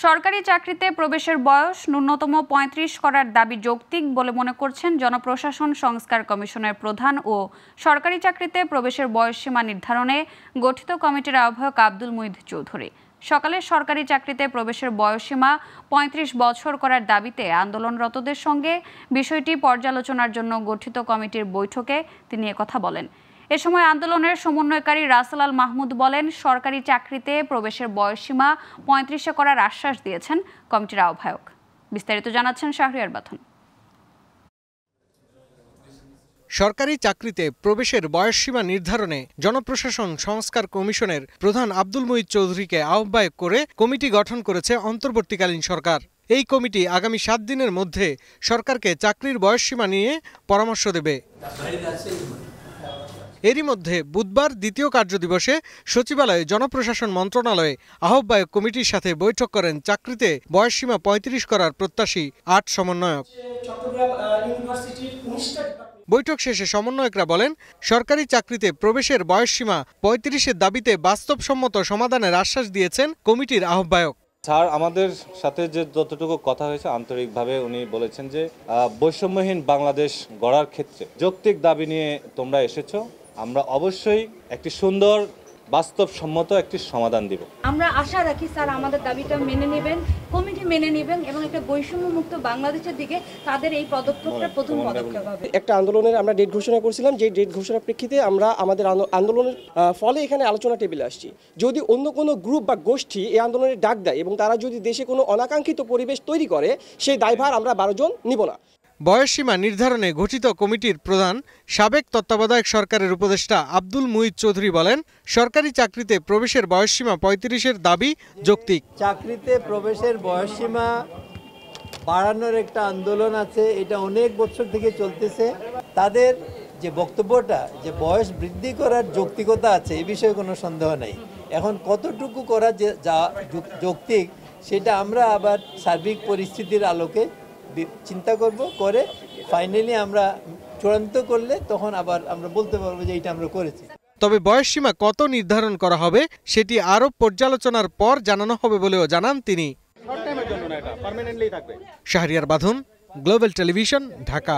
সরকারি চাকরিতে প্রবেশের বয়স ন্যূনতম ৩৫ করার দাবি যৌক্তিক বলে মনে করছেন জনপ্রশাসন সংস্কার কমিশনের প্রধান ও সরকারি চাকরিতে প্রবেশের বয়সসীমা নির্ধারণে গঠিত কমিটির আহ্বায়ক আব্দুল মুইদ চৌধুরী। সকালে সরকারি চাকরিতে প্রবেশের বয়সসীমা ৩৫ বছর করার দাবিতে আন্দোলনরতদের সঙ্গে বিষয়টি পর্যালোচনার জন্য গঠিত কমিটির বৈঠকে তিনি একথা বলেন। এ সময় আন্দোলনের সমন্বয়কারী রাসেল আল মাহমুদ বলেন, সরকারি চাকরিতে প্রবেশের বয়সসীমা ৩৫ করার আশ্বাস দিয়েছেন কমিটির আহ্বায়ক। বিস্তারিত জানাচ্ছেন শাহরিয়ার বাথন। সরকারি চাকরিতে প্রবেশের বয়সসীমা নির্ধারণে জনপ্রশাসন সংস্কার কমিশনের প্রধান আব্দুল মুইদ চৌধুরীকে আহ্বায়ক করে কমিটি গঠন করেছে অন্তর্বর্তীকালীন সরকার। এই কমিটি আগামী ৭ দিনের মধ্যে সরকারকে চাকরির বয়সসীমা নিয়ে পরামর্শ দেবে। এরই মধ্যে বুধবার দ্বিতীয় কার্যদিবসে সচিবালয়ে জনপ্রশাসন মন্ত্রণালয়ে আহ্বায়ক কমিটির সাথে বৈঠক করেন চাকরিতে বয়সসীমা ৩৫ করার প্রত্যাশী ৮ সমন্বয়ক। বৈঠক শেষে সমন্বয়করা বলেন, সরকারি চাকরিতে প্রবেশের বয়সসীমা ৩৫-এর দাবিতে বাস্তবসম্মত সমাধানের আশ্বাস দিয়েছেন কমিটির আহ্বায়ক। স্যার আমাদের সাথে যে যতটুকু কথা হয়েছে আন্তরিকভাবে উনি বলেছেন যে বৈষম্যহীন বাংলাদেশ গড়ার ক্ষেত্রে যৌক্তিক দাবি নিয়ে তোমরা এসেছো, আমরা অবশ্যই একটি সুন্দর বাস্তবসম্মত একটি সমাধান দিব। আমরা আশা রাখি স্যার আমাদের দাবিটা মেনে নেবেন, কমিটি মেনে নেবেন এবং একটা বৈষম্যমুক্ত বাংলাদেশের দিকে তাদের এই পদক্ষেপটা প্রথম পদক্ষেপ হবে। একটা আন্দোলনের আমরা ডেট ঘোষণা করেছিলাম, যে ডেট ঘোষণার প্রেক্ষিতে আমরা আমাদের আন্দোলনের ফলে এখানে আলোচনা টেবিলে আসছি। যদি অন্য কোনো গ্রুপ বা গোষ্ঠী এই আন্দোলনের ডাক দেয় এবং তারা যদি দেশে কোনো অনাকাঙ্ক্ষিত পরিবেশ তৈরি করে, সেই দায়ভার আমরা ১২ জন নিব না। বয়সসীমা নির্ধারণে গঠিত কমিটির প্রধান সাবেক তত্ত্বাবধায়ক সরকারের উপদেষ্টা আব্দুল মুইদ চৌধুরী বলেন, সরকারি চাকরিতে প্রবেশের বয়সসীমা ৩৫-এর দাবি যৌক্তিক। চাকরিতে প্রবেশের বয়সসীমা বাড়ানোর একটা আন্দোলন আছে, এটা অনেক বছর থেকে চলতেছে। তাদের যে বক্তব্যটা যে বয়স বৃদ্ধি করার যৌক্তিকতা আছে, এই বিষয়ে কোনো সন্দেহ নেই। এখন কতটুকু করা যে যা যৌক্তিক সেটা আমরা আবার সার্বিক পরিস্থিতির আলোকে চিন্তা করব, করে ফাইনালি আমরা চূড়ান্ত করলে তখন আবার আমরা বলতে পারবো যে এটা আমরা করেছি। তবে বয়সসীমা কত নির্ধারণ করা হবে সেটি আরও পর্যালোচনার পর জানানো হবে বলেও জানান তিনি। শাহরিয়ার বাঁধন, গ্লোবাল টেলিভিশন, ঢাকা।